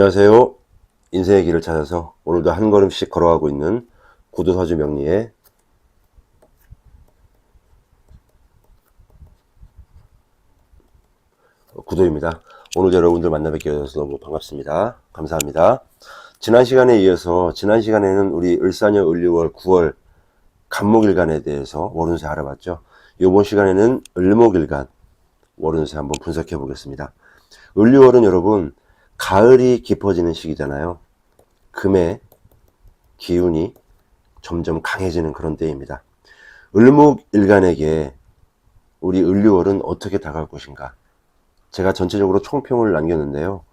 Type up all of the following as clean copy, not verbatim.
안녕하세요. 인생의 길을 찾아서 오늘도 한 걸음씩 걸어가고 있는 구도서주 명리의 구도입니다. 오늘 여러분들 만나 뵙게 되어서 너무 반갑습니다. 감사합니다. 지난 시간에 이어서 지난 시간에는 우리 을사년 을유월 9월 간목일간에 대해서 월운세 알아봤죠. 이번 시간에는 을목일간 월운세 한번 분석해 보겠습니다. 을유월은 여러분 가을이 깊어지는 시기잖아요. 금의 기운이 점점 강해지는 그런 때입니다. 을목일간에게 우리 을유월은 어떻게 다가올 것인가? 제가 전체적으로 총평을 남겼는데요.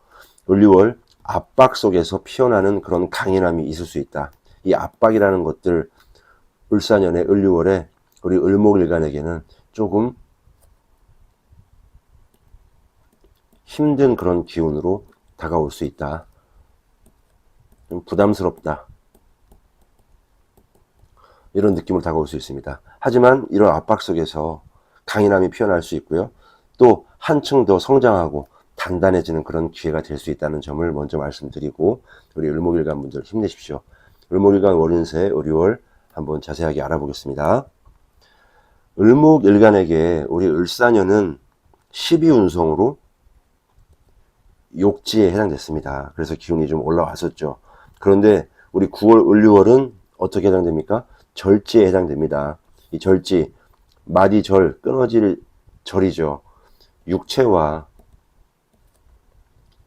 을유월 압박 속에서 피어나는 그런 강인함이 있을 수 있다. 이 압박이라는 것들 을사년의 을유월에 우리 을목일간에게는 조금 힘든 그런 기운으로 다가올 수 있다. 좀 부담스럽다. 이런 느낌으로 다가올 수 있습니다. 하지만 이런 압박 속에서 강인함이 피어날 수 있고요. 또 한층 더 성장하고 단단해지는 그런 기회가 될 수 있다는 점을 먼저 말씀드리고 우리 을목일간 분들 힘내십시오. 을목일간 월운세 을유월 한번 자세하게 알아보겠습니다. 을목일간에게 우리 을사년은 12운성으로 욕지에 해당됐습니다. 그래서 기운이 좀 올라왔었죠. 그런데 우리 9월 을유월은 어떻게 해당됩니까? 절지에 해당됩니다. 이 절지, 마디절, 끊어질 절이죠. 육체와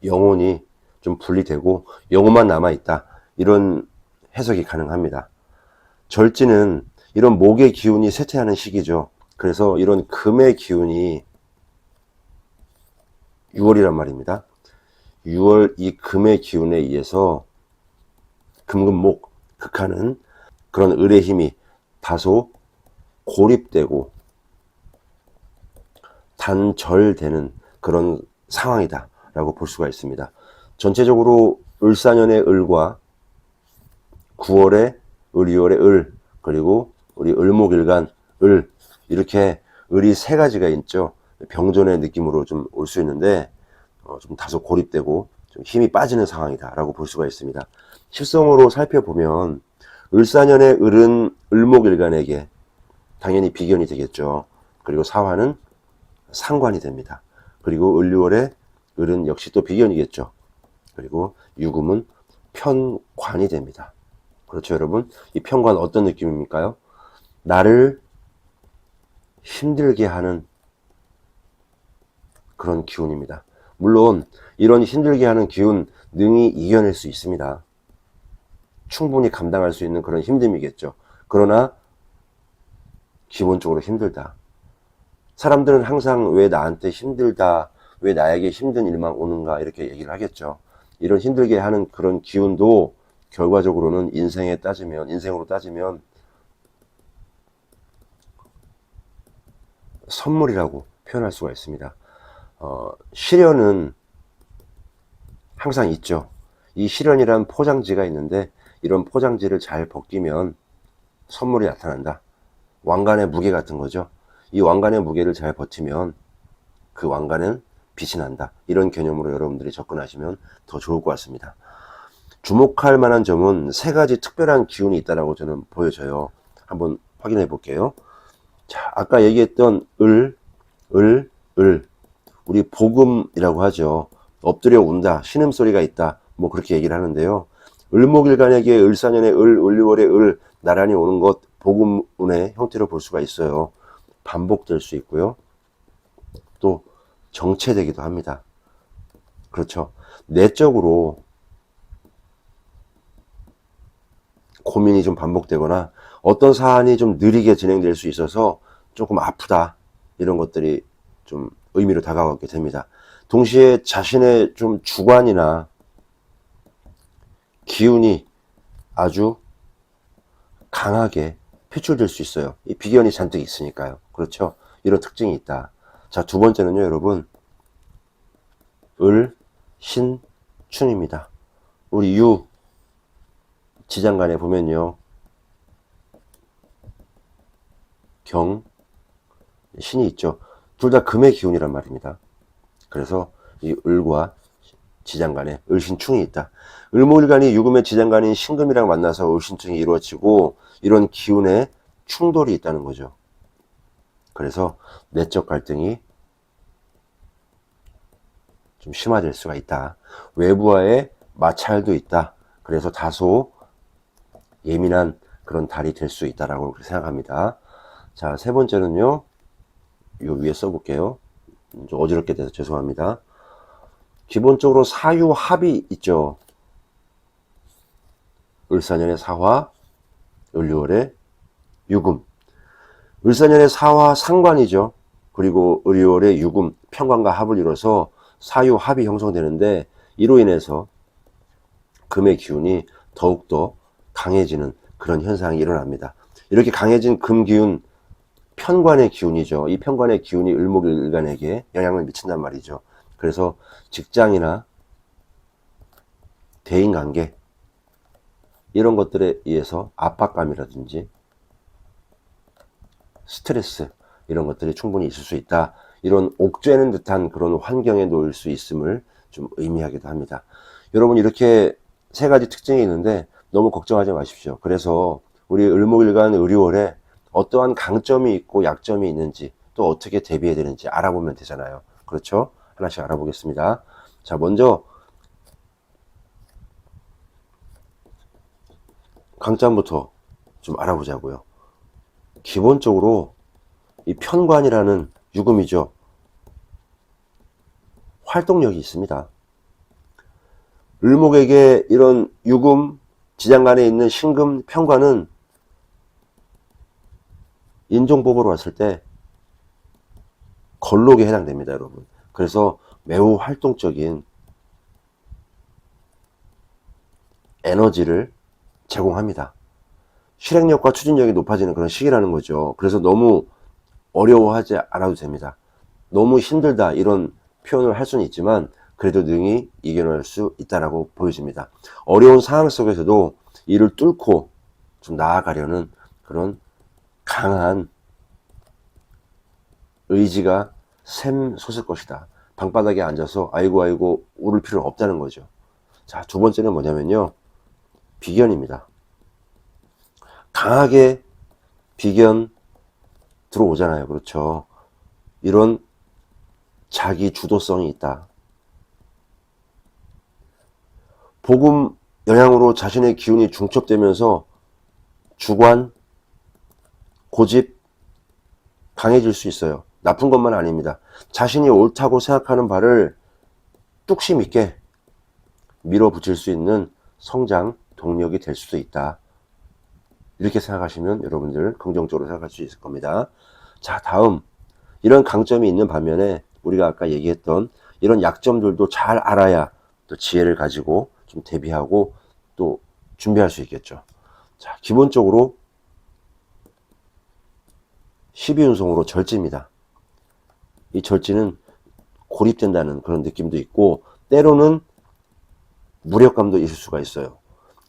영혼이 좀 분리되고 영혼만 남아있다. 이런 해석이 가능합니다. 절지는 이런 목의 기운이 쇠퇴하는 시기죠. 그래서 이런 금의 기운이 6월이란 말입니다. 6월 이 금의 기운에 의해서 금금목 극하는 그런 을의 힘이 다소 고립되고 단절되는 그런 상황이다 라고 볼 수가 있습니다. 전체적으로 을사년의 을과 9월의 을유월의 을 그리고 우리 을목일간 을 이렇게 을이 세 가지가 있죠. 병존의 느낌으로 좀 올 수 있는데 좀 다소 고립되고 좀 힘이 빠지는 상황이다 라고 볼 수가 있습니다. 십성으로 살펴보면 을사년의 을은 을목일간에게 당연히 비견이 되겠죠. 그리고 사화는 상관이 됩니다. 그리고 을유월의 을은 역시 또 비견이겠죠. 그리고 유금은 편관이 됩니다. 그렇죠, 여러분? 이 편관 어떤 느낌입니까요? 나를 힘들게 하는 그런 기운입니다. 물론 이런 힘들게 하는 기운 능히 이겨낼 수 있습니다. 충분히 감당할 수 있는 그런 힘듦이겠죠. 그러나 기본적으로 힘들다. 사람들은 항상 왜 나한테 힘들다, 왜 나에게 힘든 일만 오는가 이렇게 얘기를 하겠죠. 이런 힘들게 하는 그런 기운도 결과적으로는 인생으로 따지면 선물이라고 표현할 수가 있습니다. 시련은 항상 있죠. 이 시련이란 포장지가 있는데 이런 포장지를 잘 벗기면 선물이 나타난다. 왕관의 무게 같은 거죠. 이 왕관의 무게를 잘 버티면 그 왕관은 빛이 난다. 이런 개념으로 여러분들이 접근하시면 더 좋을 것 같습니다. 주목할 만한 점은 세 가지 특별한 기운이 있다고 저는 보여져요. 한번 확인해 볼게요. 자, 아까 얘기했던 을. 우리 복음이라고 하죠. 엎드려 운다, 신음소리가 있다. 뭐 그렇게 얘기를 하는데요. 을목일간에게 을사년의 을유월의 을 나란히 오는 것 복음운의 형태로 볼 수가 있어요. 반복될 수 있고요. 또 정체되기도 합니다. 그렇죠. 내적으로 고민이 좀 반복되거나 어떤 사안이 좀 느리게 진행될 수 있어서 조금 아프다. 이런 것들이 좀 의미로 다가가게 됩니다. 동시에 자신의 좀 주관이나 기운이 아주 강하게 표출될 수 있어요. 이 비견이 잔뜩 있으니까요. 그렇죠? 이런 특징이 있다. 자, 두 번째는요, 여러분. 을, 신, 춘입니다. 우리 유, 지장간에 보면요. 경, 신이 있죠. 둘 다 금의 기운이란 말입니다. 그래서 이 을과 지장간에 을신충이 있다. 을목일간이 유금의 지장간인 신금이랑 만나서 을신충이 이루어지고 이런 기운의 충돌이 있다는 거죠. 그래서 내적 갈등이 좀 심화될 수가 있다. 외부와의 마찰도 있다. 그래서 다소 예민한 그런 달이 될 수 있다라고 생각합니다. 자, 세 번째는요. 요 위에 써볼게요. 좀 어지럽게 돼서 죄송합니다. 기본적으로 사유합이 있죠. 을사년의 사화, 을유월의 유금. 을사년의 사화 상관이죠. 그리고 을유월의 유금, 편관과 합을 이뤄서 사유합이 형성되는데 이로 인해서 금의 기운이 더욱더 강해지는 그런 현상이 일어납니다. 이렇게 강해진 금 기운, 편관의 기운이죠. 이 편관의 기운이 을목일간에게 영향을 미친단 말이죠. 그래서 직장이나 대인관계 이런 것들에 의해서 압박감이라든지 스트레스 이런 것들이 충분히 있을 수 있다. 이런 옥죄는 듯한 그런 환경에 놓일 수 있음을 좀 의미하기도 합니다. 여러분 이렇게 세 가지 특징이 있는데 너무 걱정하지 마십시오. 그래서 우리 을목일간 을유월에 어떠한 강점이 있고 약점이 있는지 또 어떻게 대비해야 되는지 알아보면 되잖아요. 그렇죠? 하나씩 알아보겠습니다. 자, 먼저 강점부터 좀 알아보자고요. 기본적으로 이 편관이라는 유금이죠. 활동력이 있습니다. 을목에게 이런 유금, 지장간에 있는 신금, 편관은 인종법으로 왔을 때 걸록에 해당됩니다, 여러분. 그래서 매우 활동적인 에너지를 제공합니다. 실행력과 추진력이 높아지는 그런 시기라는 거죠. 그래서 너무 어려워하지 않아도 됩니다. 너무 힘들다 이런 표현을 할 수는 있지만 그래도 능히 이겨낼 수 있다라고 보여집니다. 어려운 상황 속에서도 이를 뚫고 좀 나아가려는 그런 강한 의지가 샘솟을 것이다. 방바닥에 앉아서 아이고 울을 필요는 없다는 거죠. 자, 두 번째는 뭐냐면요. 비견입니다. 강하게 비견 들어오잖아요. 그렇죠. 이런 자기 주도성이 있다. 복음 영향으로 자신의 기운이 중첩되면서 주관, 고집 강해질 수 있어요. 나쁜 것만 아닙니다. 자신이 옳다고 생각하는 바를 뚝심 있게 밀어붙일 수 있는 성장 동력이 될 수도 있다. 이렇게 생각하시면 여러분들 긍정적으로 생각할 수 있을 겁니다. 자, 다음 이런 강점이 있는 반면에 우리가 아까 얘기했던 이런 약점들도 잘 알아야 또 지혜를 가지고 좀 대비하고 또 준비할 수 있겠죠. 자, 기본적으로 12운송으로 절지입니다. 이 절지는 고립된다는 그런 느낌도 있고 때로는 무력감도 있을 수가 있어요.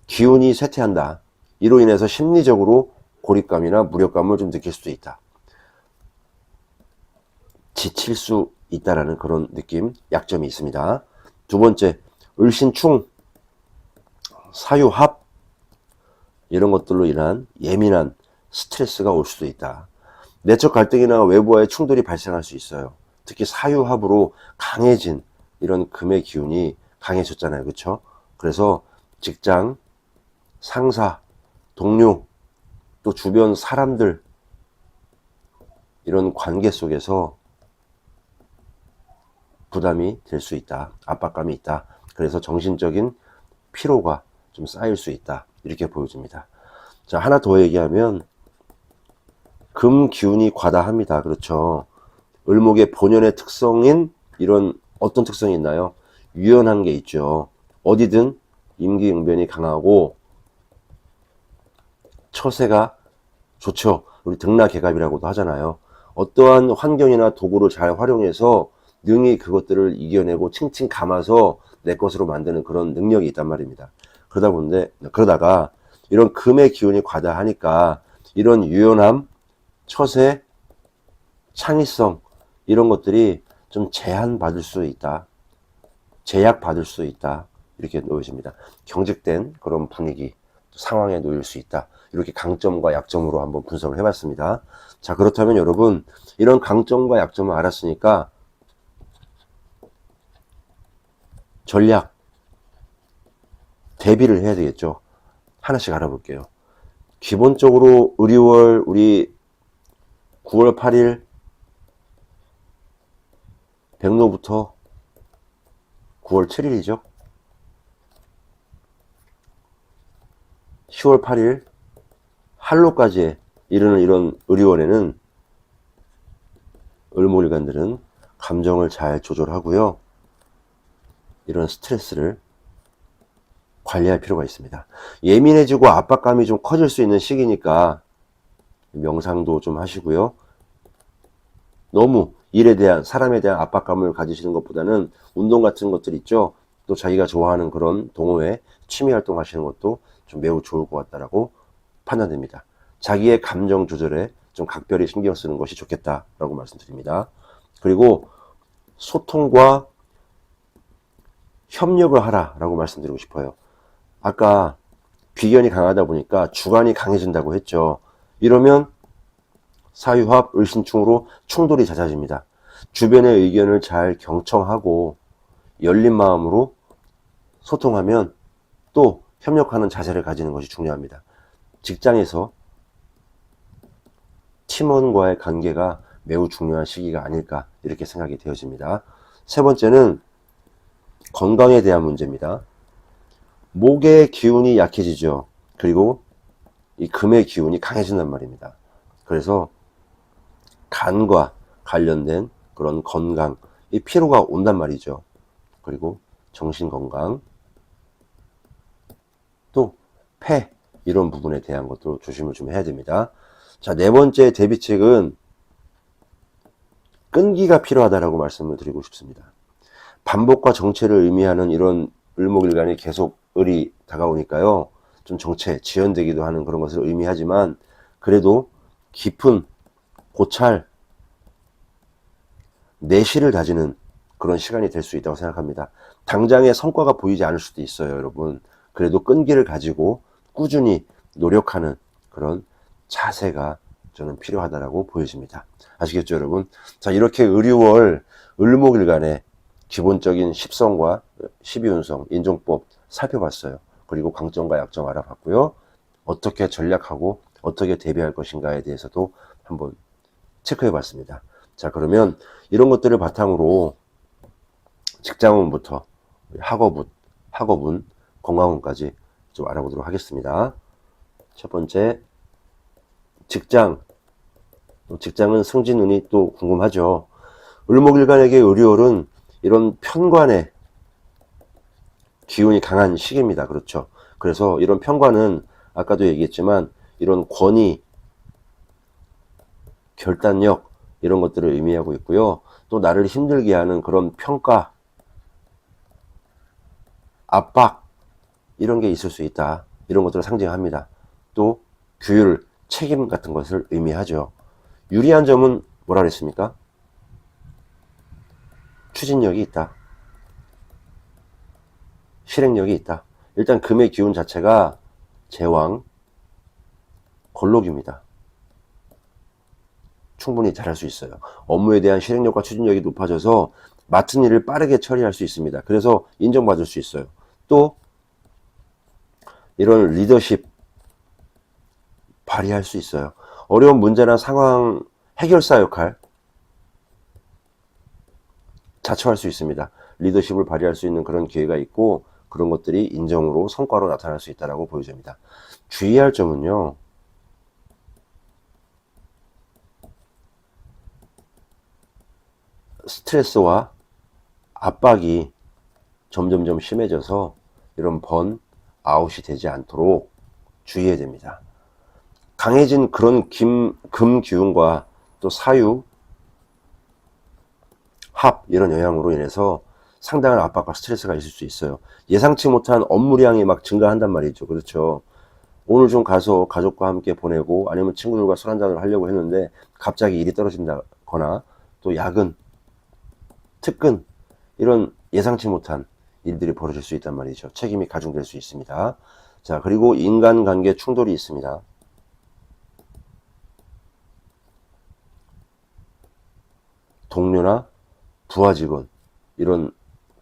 기운이 쇠퇴한다. 이로 인해서 심리적으로 고립감이나 무력감을 좀 느낄 수도 있다. 지칠 수 있다라는 그런 느낌, 약점이 있습니다. 두 번째, 을신충, 사유합 이런 것들로 인한 예민한 스트레스가 올 수도 있다. 내적 갈등이나 외부와의 충돌이 발생할 수 있어요. 특히 사유합으로 강해진 이런 금의 기운이 강해졌잖아요. 그렇죠? 그래서 직장, 상사, 동료, 또 주변 사람들 이런 관계 속에서 부담이 될 수 있다. 압박감이 있다. 그래서 정신적인 피로가 좀 쌓일 수 있다. 이렇게 보여집니다. 자, 하나 더 얘기하면 금 기운이 과다합니다. 그렇죠? 을목의 본연의 특성인 이런 어떤 특성이 있나요? 유연한 게 있죠. 어디든 임기응변이 강하고 처세가 좋죠. 우리 등락개갑이라고도 하잖아요. 어떠한 환경이나 도구를 잘 활용해서 능히 그것들을 이겨내고 칭칭 감아서 내 것으로 만드는 그런 능력이 있단 말입니다. 그러다가 이런 금의 기운이 과다하니까 이런 유연함, 처세, 창의성 이런 것들이 좀 제한받을 수 있다. 제약받을 수 있다. 이렇게 놓여집니다. 경직된 그런 분위기, 상황에 놓일 수 있다. 이렇게 강점과 약점으로 한번 분석을 해봤습니다. 자, 그렇다면 여러분, 이런 강점과 약점을 알았으니까 전략, 대비를 해야 되겠죠. 하나씩 알아볼게요. 기본적으로 의리월 우리 9월 8일 백로부터 9월 7일이죠. 10월 8일 한로까지 이르는 이런 의리월에는 을목일간들은 감정을 잘 조절하고요. 이런 스트레스를 관리할 필요가 있습니다. 예민해지고 압박감이 좀 커질 수 있는 시기니까 명상도 좀 하시고요. 너무 일에 대한, 사람에 대한 압박감을 가지시는 것보다는 운동 같은 것들 있죠. 또 자기가 좋아하는 그런 동호회, 취미 활동 하시는 것도 좀 매우 좋을 것 같다라고 판단됩니다. 자기의 감정 조절에 좀 각별히 신경 쓰는 것이 좋겠다라고 말씀드립니다. 그리고 소통과 협력을 하라라고 말씀드리고 싶어요. 아까 비견이 강하다 보니까 주관이 강해진다고 했죠. 이러면 사유합, 을신충으로 충돌이 잦아집니다. 주변의 의견을 잘 경청하고 열린 마음으로 소통하면 또 협력하는 자세를 가지는 것이 중요합니다. 직장에서 팀원과의 관계가 매우 중요한 시기가 아닐까 이렇게 생각이 되어집니다. 세 번째는 건강에 대한 문제입니다. 목의 기운이 약해지죠. 그리고 이 금의 기운이 강해진단 말입니다. 그래서 간과 관련된 그런 건강, 이 피로가 온단 말이죠. 그리고 정신건강, 또 폐, 이런 부분에 대한 것도 조심을 좀 해야 됩니다. 자, 네 번째 대비책은 끈기가 필요하다라고 말씀을 드리고 싶습니다. 반복과 정체를 의미하는 이런 을목일간이 계속 을이 다가오니까요. 좀 정체, 지연되기도 하는 그런 것을 의미하지만 그래도 깊은 고찰, 내실을 다지는 그런 시간이 될 수 있다고 생각합니다. 당장의 성과가 보이지 않을 수도 있어요, 여러분. 그래도 끈기를 가지고 꾸준히 노력하는 그런 자세가 저는 필요하다라고 보여집니다. 아시겠죠, 여러분? 자, 이렇게 을유월, 을목일간의 기본적인 십성과 십이운성, 인종법 살펴봤어요. 그리고 강점과 약점 알아봤고요. 어떻게 전략하고 어떻게 대비할 것인가에 대해서도 한번 체크해 봤습니다. 자, 그러면 이런 것들을 바탕으로 직장운부터 학업운, 건강운까지 좀 알아보도록 하겠습니다. 첫 번째, 직장은 승진운이 또 궁금하죠. 을목일간에게 을유월은 이런 편관의 기운이 강한 시기입니다. 그렇죠. 그래서 이런 편관은 아까도 얘기했지만 이런 권위, 결단력 이런 것들을 의미하고 있고요. 또 나를 힘들게 하는 그런 평가, 압박 이런 게 있을 수 있다. 이런 것들을 상징합니다. 또 규율, 책임 같은 것을 의미하죠. 유리한 점은 뭐라 그랬습니까? 추진력이 있다. 실행력이 있다. 일단 금의 기운 자체가 제왕, 걸록입니다. 충분히 잘할 수 있어요. 업무에 대한 실행력과 추진력이 높아져서 맡은 일을 빠르게 처리할 수 있습니다. 그래서 인정받을 수 있어요. 또 이런 리더십 발휘할 수 있어요. 어려운 문제나 상황 해결사 역할 자처할 수 있습니다. 리더십을 발휘할 수 있는 그런 기회가 있고 그런 것들이 인정으로 성과로 나타날 수 있다고 보여집니다. 주의할 점은요. 스트레스와 압박이 점점점 심해져서 이런 번아웃이 되지 않도록 주의해야 됩니다. 강해진 그런 금 기운과 또 사유, 합 이런 영향으로 인해서 상당한 압박과 스트레스가 있을 수 있어요. 예상치 못한 업무량이 막 증가한단 말이죠. 그렇죠. 오늘 좀 가서 가족과 함께 보내고 아니면 친구들과 술 한잔을 하려고 했는데 갑자기 일이 떨어진다거나 또 야근, 특근 이런 예상치 못한 일들이 벌어질 수 있단 말이죠. 책임이 가중될 수 있습니다. 자, 그리고 인간관계 충돌이 있습니다. 동료나 부하 직원 이런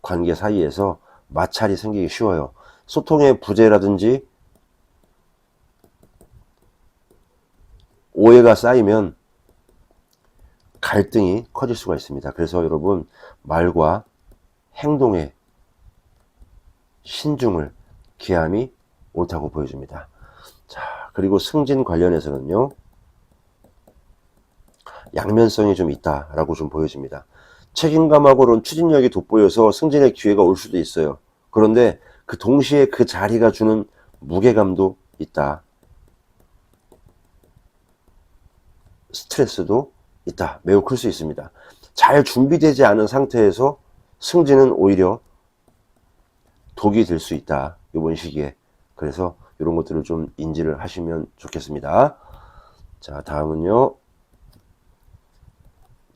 관계 사이에서 마찰이 생기기 쉬워요. 소통의 부재라든지 오해가 쌓이면 갈등이 커질 수가 있습니다. 그래서 여러분 말과 행동에 신중을 기함이 옳다고 보여줍니다. 자, 그리고 승진 관련해서는요, 양면성이 좀 있다라고 좀 보여집니다. 책임감하고는 추진력이 돋보여서 승진의 기회가 올 수도 있어요. 그런데 그 동시에 그 자리가 주는 무게감도 있다. 스트레스도 있다. 매우 클 수 있습니다. 잘 준비되지 않은 상태에서 승진은 오히려 독이 될 수 있다. 이번 시기에. 그래서 이런 것들을 좀 인지를 하시면 좋겠습니다. 자, 다음은요.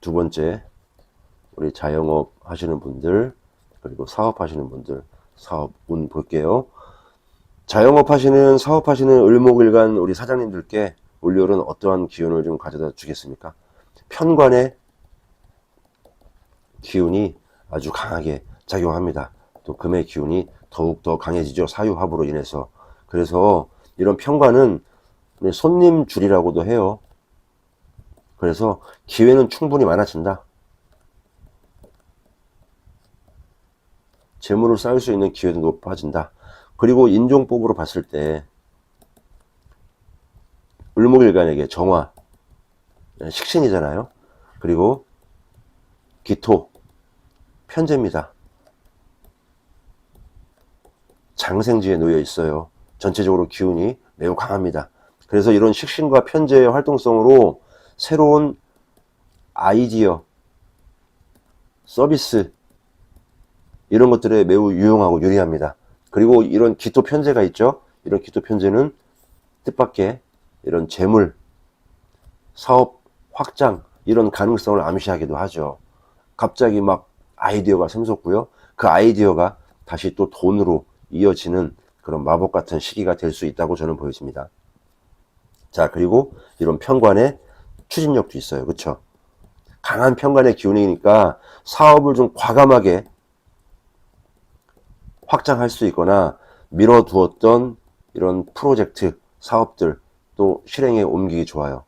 두 번째, 우리 자영업 하시는 분들, 그리고 사업 하시는 분들, 사업 운 볼게요. 자영업 하시는, 사업하시는 을목일간 우리 사장님들께 올여름 어떠한 기운을 좀 가져다 주겠습니까? 편관의 기운이 아주 강하게 작용합니다. 또 금의 기운이 더욱더 강해지죠. 사유합으로 인해서. 그래서 이런 편관은 손님 줄이라고도 해요. 그래서 기회는 충분히 많아진다. 재물을 쌓을 수 있는 기회도 높아진다. 그리고 인종법으로 봤을 때 을목일간에게 정화, 식신이잖아요. 그리고 기토, 편재입니다. 장생지에 놓여 있어요. 전체적으로 기운이 매우 강합니다. 그래서 이런 식신과 편재의 활동성으로 새로운 아이디어, 서비스 이런 것들에 매우 유용하고 유리합니다. 그리고 이런 기토 편재가 있죠. 이런 기토 편재는 뜻밖의 이런 재물, 사업 확장 이런 가능성을 암시하기도 하죠. 갑자기 막 아이디어가 샘솟고요. 그 아이디어가 다시 또 돈으로 이어지는 그런 마법 같은 시기가 될 수 있다고 저는 보여집니다. 자, 그리고 이런 편관의 추진력도 있어요. 그렇죠? 강한 편관의 기운이니까 사업을 좀 과감하게 확장할 수 있거나 미뤄두었던 이런 프로젝트, 사업들 또 실행에 옮기기 좋아요.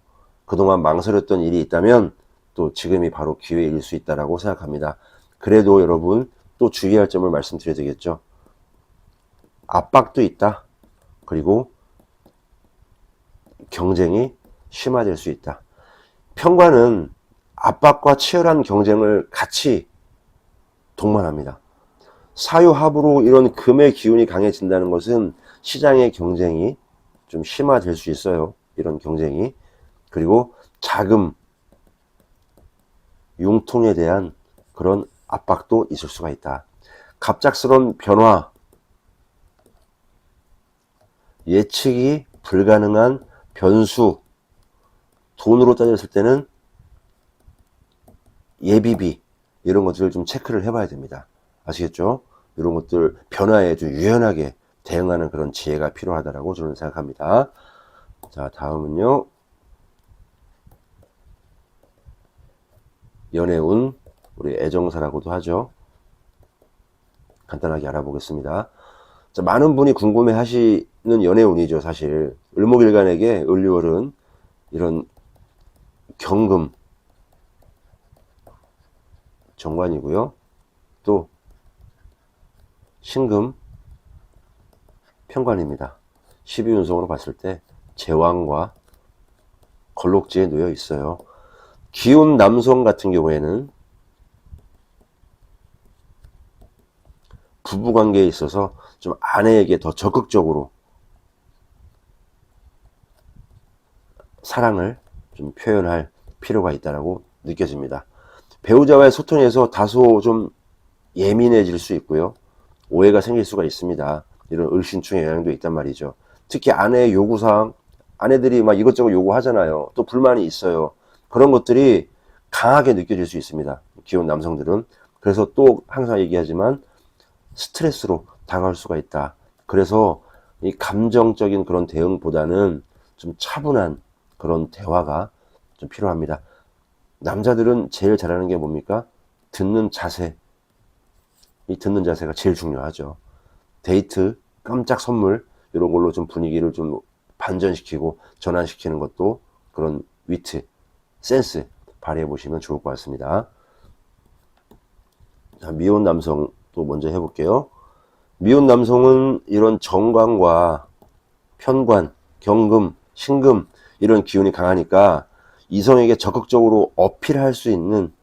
그동안 망설였던 일이 있다면 또 지금이 바로 기회일 수 있다고 생각합니다. 그래도 여러분 또 주의할 점을 말씀드려야 되겠죠. 압박도 있다. 그리고 경쟁이 심화될 수 있다. 편관은 압박과 치열한 경쟁을 같이 동반합니다. 사유합으로 이런 금의 기운이 강해진다는 것은 시장의 경쟁이 좀 심화될 수 있어요. 이런 경쟁이. 그리고 자금, 융통에 대한 그런 압박도 있을 수가 있다. 갑작스러운 변화, 예측이 불가능한 변수, 돈으로 따졌을 때는 예비비 이런 것들을 좀 체크를 해봐야 됩니다. 아시겠죠? 이런 것들 변화에 좀 유연하게 대응하는 그런 지혜가 필요하다고 저는 생각합니다. 자, 다음은요. 연애운, 우리 애정사라고도 하죠. 간단하게 알아보겠습니다. 자, 많은 분이 궁금해 하시는 연애운이죠, 사실. 을목일간에게 을류월은 이런 경금, 정관이고요. 또 신금, 편관입니다. 12운성으로 봤을 때 제왕과 걸록지에 놓여 있어요. 기혼 남성 같은 경우에는 부부관계에 있어서 좀 아내에게 더 적극적으로 사랑을 좀 표현할 필요가 있다고 느껴집니다. 배우자와의 소통에서 다소 좀 예민해질 수 있고요. 오해가 생길 수가 있습니다. 이런 을신충의 영향도 있단 말이죠. 특히 아내의 요구사항, 아내들이 막 이것저것 요구하잖아요. 또 불만이 있어요. 그런 것들이 강하게 느껴질 수 있습니다. 기혼 남성들은. 그래서 또 항상 얘기하지만 스트레스로 다가올 수가 있다. 그래서 이 감정적인 그런 대응보다는 좀 차분한 그런 대화가 좀 필요합니다. 남자들은 제일 잘하는 게 뭡니까? 듣는 자세. 이 듣는 자세가 제일 중요하죠. 데이트, 깜짝 선물 이런 걸로 좀 분위기를 좀 반전시키고 전환시키는 것도 그런 위트, 센스 발휘해 보시면 좋을 것 같습니다. 자, 미혼 남성 또 먼저 해볼게요. 미혼 남성은 이런 정관과 편관, 경금, 신금 이런 기운이 강하니까 이성에게 적극적으로 어필할 수 있는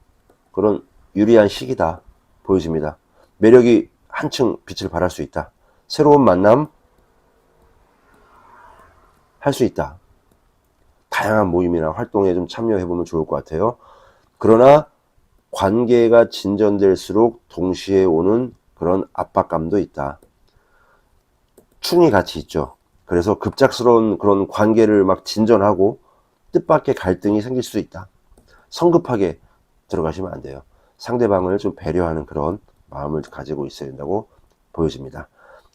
그런 유리한 시기다 보여집니다. 매력이 한층 빛을 발할 수 있다. 새로운 만남 할 수 있다. 다양한 모임이나 활동에 좀 참여해보면 좋을 것 같아요. 그러나 관계가 진전될수록 동시에 오는 그런 압박감도 있다. 충이 같이 있죠. 그래서 급작스러운 그런 관계를 막 진전하고 뜻밖의 갈등이 생길 수 있다. 성급하게 들어가시면 안 돼요. 상대방을 좀 배려하는 그런 마음을 가지고 있어야 된다고 보여집니다.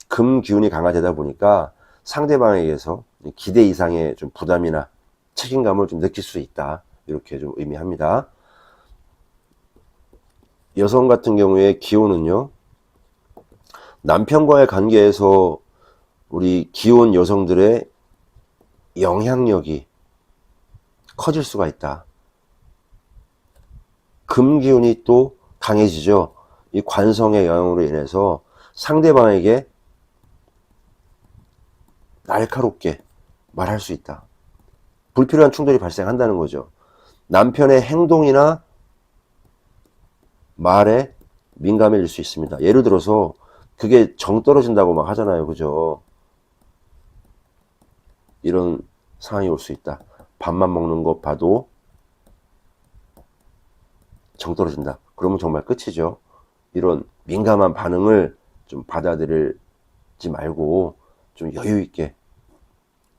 금 기운이 강화되다 보니까 상대방에게서 기대 이상의 좀 부담이나 책임감을 좀 느낄 수 있다. 이렇게 좀 의미합니다. 여성 같은 경우에 기혼은요, 남편과의 관계에서 우리 기혼 여성들의 영향력이 커질 수가 있다. 금 기운이 또 강해지죠. 이 관성의 영향으로 인해서 상대방에게 날카롭게 말할 수 있다. 불필요한 충돌이 발생한다는 거죠. 남편의 행동이나 말에 민감해질 수 있습니다. 예를 들어서 그게 정 떨어진다고 막 하잖아요. 그죠? 이런 상황이 올 수 있다. 밥만 먹는 것 봐도 정 떨어진다. 그러면 정말 끝이죠. 이런 민감한 반응을 좀 받아들이지 말고 좀 여유 있게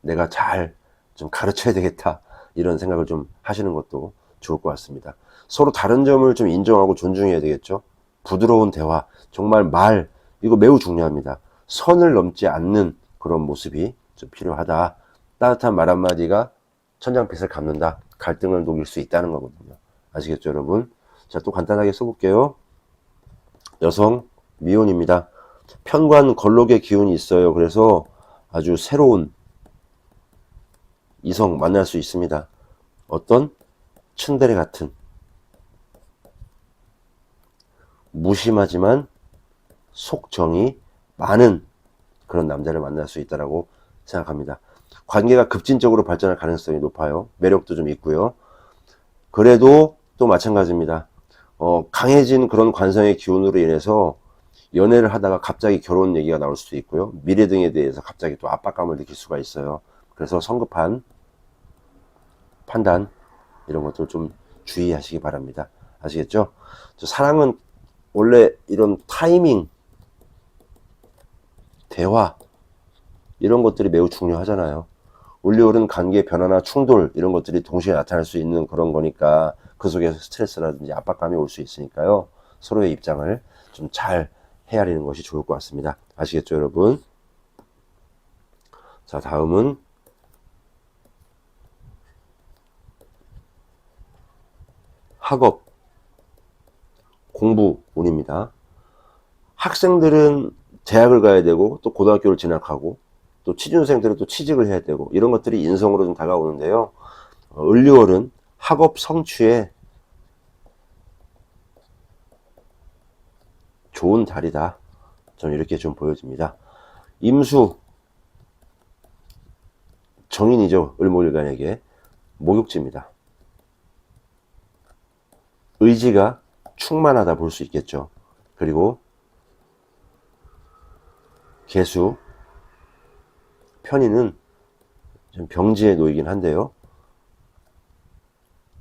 내가 잘 좀 가르쳐야 되겠다. 이런 생각을 좀 하시는 것도 좋을 것 같습니다. 서로 다른 점을 좀 인정하고 존중해야 되겠죠. 부드러운 대화, 정말 말, 이거 매우 중요합니다. 선을 넘지 않는 그런 모습이 좀 필요하다. 따뜻한 말 한마디가 천장빛을 갚는다. 갈등을 녹일 수 있다는 거거든요. 아시겠죠, 여러분? 자, 또 간단하게 써볼게요. 여성, 미혼입니다. 편관, 걸록의 기운이 있어요. 그래서 아주 새로운 이성 만날 수 있습니다. 어떤 츤데레 같은 무심하지만 속정이 많은 그런 남자를 만날 수 있다고 생각합니다. 관계가 급진적으로 발전할 가능성이 높아요. 매력도 좀 있고요. 그래도 또 마찬가지입니다. 강해진 그런 관성의 기운으로 인해서 연애를 하다가 갑자기 결혼 얘기가 나올 수도 있고요. 미래 등에 대해서 갑자기 또 압박감을 느낄 수가 있어요. 그래서 성급한 판단 이런 것들 좀 주의하시기 바랍니다. 아시겠죠? 사랑은 원래 이런 타이밍, 대화 이런 것들이 매우 중요하잖아요. 올리오른 관계 변화나 충돌 이런 것들이 동시에 나타날 수 있는 그런 거니까 그 속에서 스트레스라든지 압박감이 올 수 있으니까요. 서로의 입장을 좀 잘 헤아리는 것이 좋을 것 같습니다. 아시겠죠, 여러분? 자, 다음은 학업, 공부 운입니다. 학생들은 대학을 가야 되고 또 고등학교를 진학하고 또 취준생들은 또 취직을 해야 되고 이런 것들이 인성으로 좀 다가오는데요. 을리월은 학업 성취에 좋은 달이다. 저는 이렇게 좀 보여집니다. 임수, 정인이죠. 을목일간에게 목욕지입니다. 의지가 충만하다 볼 수 있겠죠. 그리고 개수, 편인은 좀 병지에 놓이긴 한데요.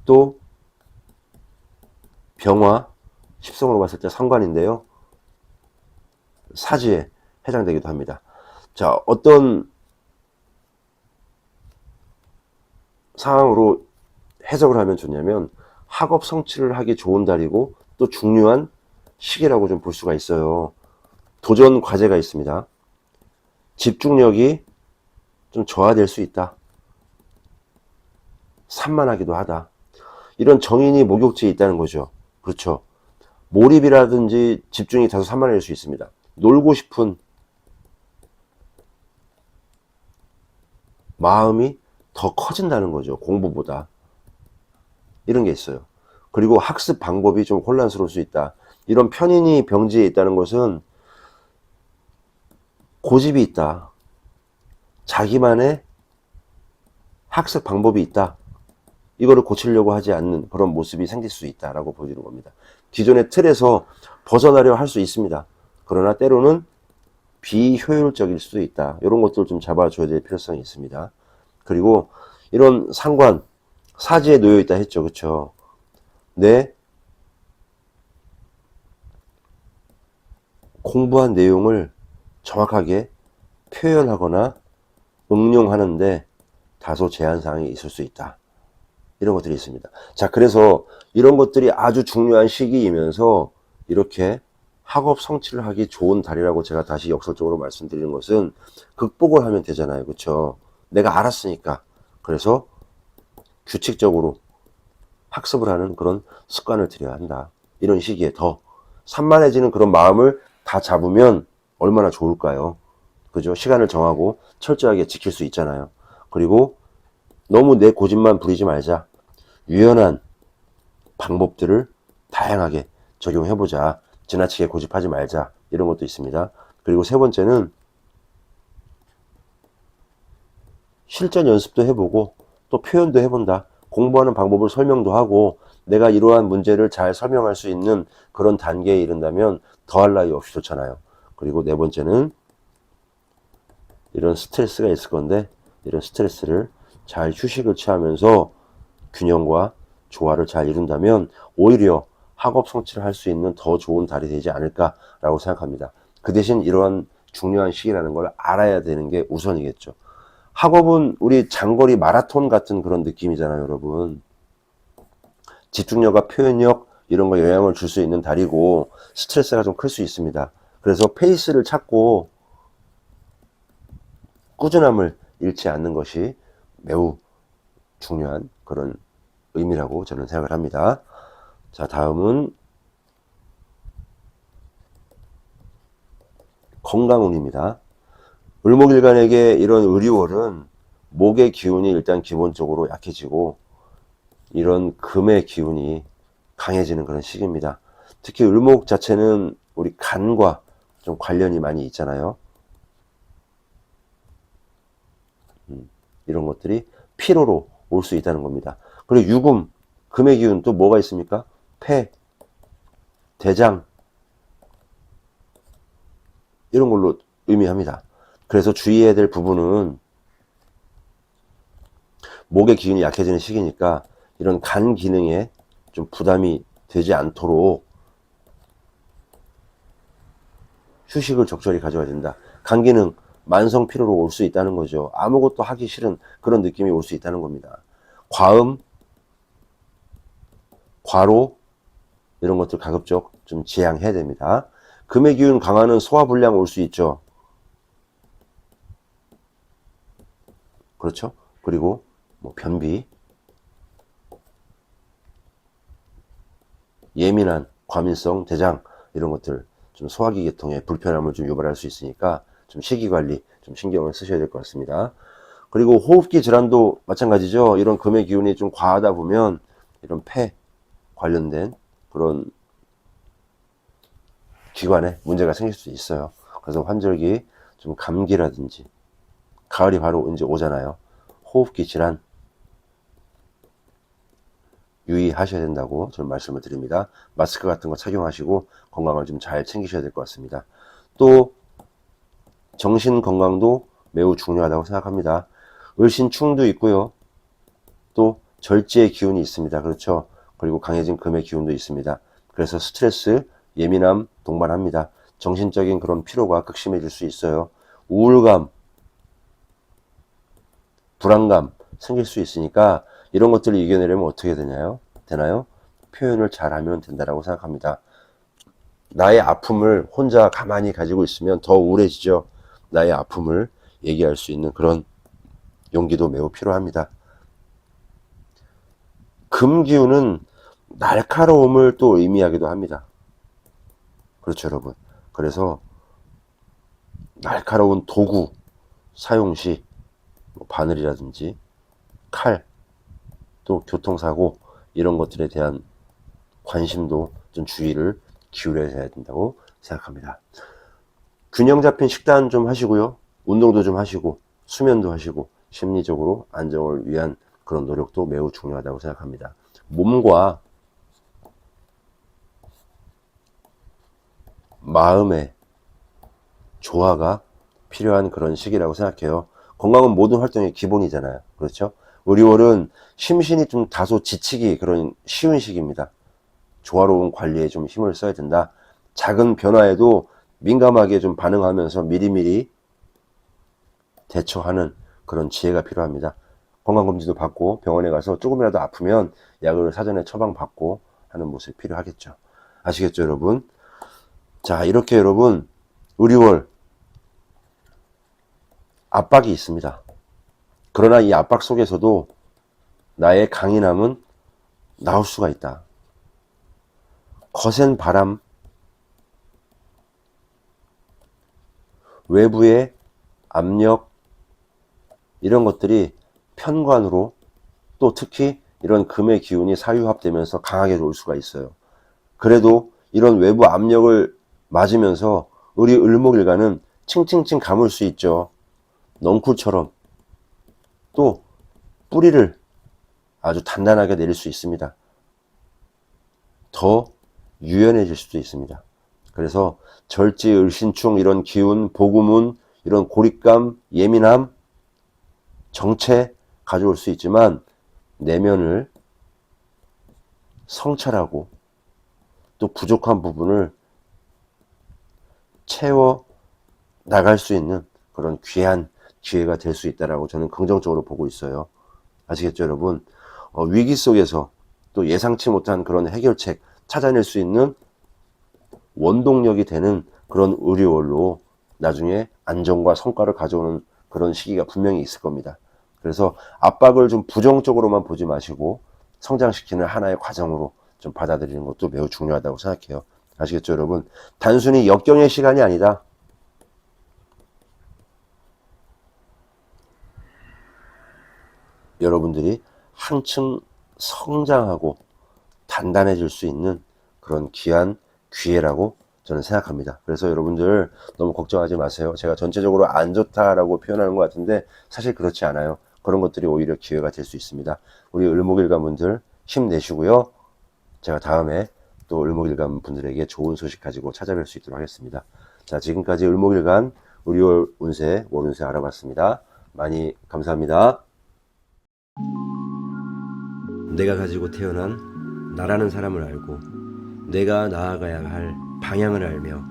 또 병화, 십성으로 봤을 때 상관인데요. 사지에 해당되기도 합니다. 자, 어떤 상황으로 해석을 하면 좋냐면 학업 성취를 하기 좋은 달이고 또 중요한 시기라고 좀 볼 수가 있어요. 도전 과제가 있습니다. 집중력이 좀 저하될 수 있다. 산만하기도 하다. 이런 정인이 목욕지에 있다는 거죠. 그렇죠. 몰입이라든지 집중이 다소 산만해질 수 있습니다. 놀고 싶은 마음이 더 커진다는 거죠. 공부보다. 이런 게 있어요. 그리고 학습 방법이 좀 혼란스러울 수 있다. 이런 편인이 병지에 있다는 것은 고집이 있다. 자기만의 학습 방법이 있다. 이거를 고치려고 하지 않는 그런 모습이 생길 수 있다라고 보여주는 겁니다. 기존의 틀에서 벗어나려 할 수 있습니다. 그러나 때로는 비효율적일 수도 있다. 이런 것들을 좀 잡아줘야 될 필요성이 있습니다. 그리고 이런 상관, 사지에 놓여 있다 했죠. 그렇죠? 내 공부한 내용을 정확하게 표현하거나 응용하는데 다소 제한사항이 있을 수 있다. 이런 것들이 있습니다. 자, 그래서 이런 것들이 아주 중요한 시기이면서 이렇게 학업 성취를 하기 좋은 달이라고 제가 다시 역설적으로 말씀드리는 것은 극복을 하면 되잖아요. 그렇죠? 내가 알았으니까. 그래서 규칙적으로 학습을 하는 그런 습관을 들여야 한다. 이런 시기에 더 산만해지는 그런 마음을 다 잡으면 얼마나 좋을까요? 그죠? 시간을 정하고 철저하게 지킬 수 있잖아요. 그리고 너무 내 고집만 부리지 말자. 유연한 방법들을 다양하게 적용해보자. 지나치게 고집하지 말자. 이런 것도 있습니다. 그리고 세 번째는 실전 연습도 해보고 또 표현도 해본다. 공부하는 방법을 설명도 하고 내가 이러한 문제를 잘 설명할 수 있는 그런 단계에 이른다면 더할 나위 없이 좋잖아요. 그리고 네 번째는 이런 스트레스가 있을 건데 이런 스트레스를 잘 휴식을 취하면서 균형과 조화를 잘 이룬다면 오히려 학업 성취를 할 수 있는 더 좋은 달이 되지 않을까라고 생각합니다. 그 대신 이러한 중요한 시기라는 걸 알아야 되는 게 우선이겠죠. 학업은 우리 장거리 마라톤 같은 그런 느낌이잖아요, 여러분. 집중력과 표현력 이런 거 영향을 줄 수 있는 달이고 스트레스가 좀 클 수 있습니다. 그래서 페이스를 찾고 꾸준함을 잃지 않는 것이 매우 중요한 그런 의미라고 저는 생각을 합니다. 자, 다음은 건강운입니다. 을목일간에게 이런 을이월은 목의 기운이 일단 기본적으로 약해지고 이런 금의 기운이 강해지는 그런 시기입니다. 특히 을목 자체는 우리 간과 좀 관련이 많이 있잖아요. 이런 것들이 피로로 올 수 있다는 겁니다. 그리고 유금, 금의 기운 또 뭐가 있습니까? 폐, 대장 이런 걸로 의미합니다. 그래서 주의해야 될 부분은 목의 기운이 약해지는 시기니까 이런 간 기능에 좀 부담이 되지 않도록 휴식을 적절히 가져야 된다. 간 기능, 만성 피로로 올 수 있다는 거죠. 아무것도 하기 싫은 그런 느낌이 올 수 있다는 겁니다. 과음, 과로 이런 것들 가급적 좀 지양해야 됩니다. 금의 기운 강화는 소화불량 올 수 있죠. 그렇죠? 그리고 뭐 변비, 예민한 과민성 대장 이런 것들 좀 소화기 계통에 불편함을 좀 유발할 수 있으니까 좀 식이관리 좀 신경을 쓰셔야 될 것 같습니다. 그리고 호흡기 질환도 마찬가지죠. 이런 금의 기운이 좀 과하다 보면 이런 폐 관련된 그런 기관에 문제가 생길 수 있어요. 그래서 환절기 좀 감기라든지 가을이 바로 이제 오잖아요. 호흡기 질환 유의하셔야 된다고 저는 말씀을 드립니다. 마스크 같은 거 착용하시고 건강을 좀 잘 챙기셔야 될 것 같습니다. 또 정신 건강도 매우 중요하다고 생각합니다. 을신충도 있고요. 또 절제의 기운이 있습니다. 그렇죠? 그리고 강해진 금의 기운도 있습니다. 그래서 스트레스, 예민함 동반합니다. 정신적인 그런 피로가 극심해질 수 있어요. 우울감, 불안감 생길 수 있으니까 이런 것들을 이겨내려면 어떻게 되나요? 표현을 잘하면 된다고 생각합니다. 나의 아픔을 혼자 가만히 가지고 있으면 더 우울해지죠. 나의 아픔을 얘기할 수 있는 그런 용기도 매우 필요합니다. 금기운은 날카로움을 또 의미하기도 합니다. 그렇죠, 여러분. 그래서 날카로운 도구 사용 시 바늘이라든지 칼, 또 교통사고 이런 것들에 대한 관심도 좀 주의를 기울여야 된다고 생각합니다. 균형 잡힌 식단 좀 하시고요. 운동도 좀 하시고 수면도 하시고 심리적으로 안정을 위한 그런 노력도 매우 중요하다고 생각합니다. 몸과 마음의 조화가 필요한 그런 시기라고 생각해요. 건강은 모든 활동의 기본이잖아요. 그렇죠? 우리 월은 심신이 좀 다소 지치기 그런 쉬운 시기입니다. 조화로운 관리에 좀 힘을 써야 된다. 작은 변화에도 민감하게 좀 반응하면서 미리미리 대처하는 그런 지혜가 필요합니다. 건강검진도 받고 병원에 가서 조금이라도 아프면 약을 사전에 처방받고 하는 모습이 필요하겠죠. 아시겠죠, 여러분? 자, 이렇게 여러분, 의리월 압박이 있습니다. 그러나 이 압박 속에서도 나의 강인함은 나올 수가 있다. 거센 바람, 외부의 압력, 이런 것들이 편관으로 또 특히 이런 금의 기운이 사유합되면서 강하게 올 수가 있어요. 그래도 이런 외부 압력을 맞으면서 우리 을목일간은 칭칭칭 감을 수 있죠. 넝쿨처럼 또 뿌리를 아주 단단하게 내릴 수 있습니다. 더 유연해질 수도 있습니다. 그래서 절지, 을신충 이런 기운, 복음운, 이런 고립감, 예민함, 정체 가져올 수 있지만 내면을 성찰하고 또 부족한 부분을 채워 나갈 수 있는 그런 귀한 기회가 될 수 있다라고 저는 긍정적으로 보고 있어요. 아시겠죠, 여러분? 위기 속에서 또 예상치 못한 그런 해결책 찾아낼 수 있는 원동력이 되는 그런 의료월로 나중에 안정과 성과를 가져오는 그런 시기가 분명히 있을 겁니다. 그래서 압박을 좀 부정적으로만 보지 마시고 성장시키는 하나의 과정으로 좀 받아들이는 것도 매우 중요하다고 생각해요. 아시겠죠, 여러분? 단순히 역경의 시간이 아니다. 여러분들이 한층 성장하고 단단해질 수 있는 그런 귀한 기회라고 저는 생각합니다. 그래서 여러분들 너무 걱정하지 마세요. 제가 전체적으로 안 좋다라고 표현하는 것 같은데 사실 그렇지 않아요. 그런 것들이 오히려 기회가 될 수 있습니다. 우리 을목일간분들 힘내시고요. 제가 다음에 또 을목일간 분들에게 좋은 소식 가지고 찾아뵐 수 있도록 하겠습니다. 자, 지금까지 을목일간 우리월 운세, 월운세 알아봤습니다. 많이 감사합니다. 내가 가지고 태어난 나라는 사람을 알고 내가 나아가야 할 방향을 알며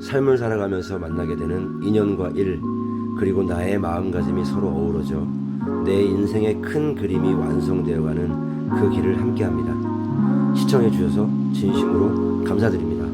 삶을 살아가면서 만나게 되는 인연과 일, 그리고 나의 마음가짐이 서로 어우러져 내 인생의 큰 그림이 완성되어가는 그 길을 함께합니다. 시청해 주셔서 진심으로 감사드립니다.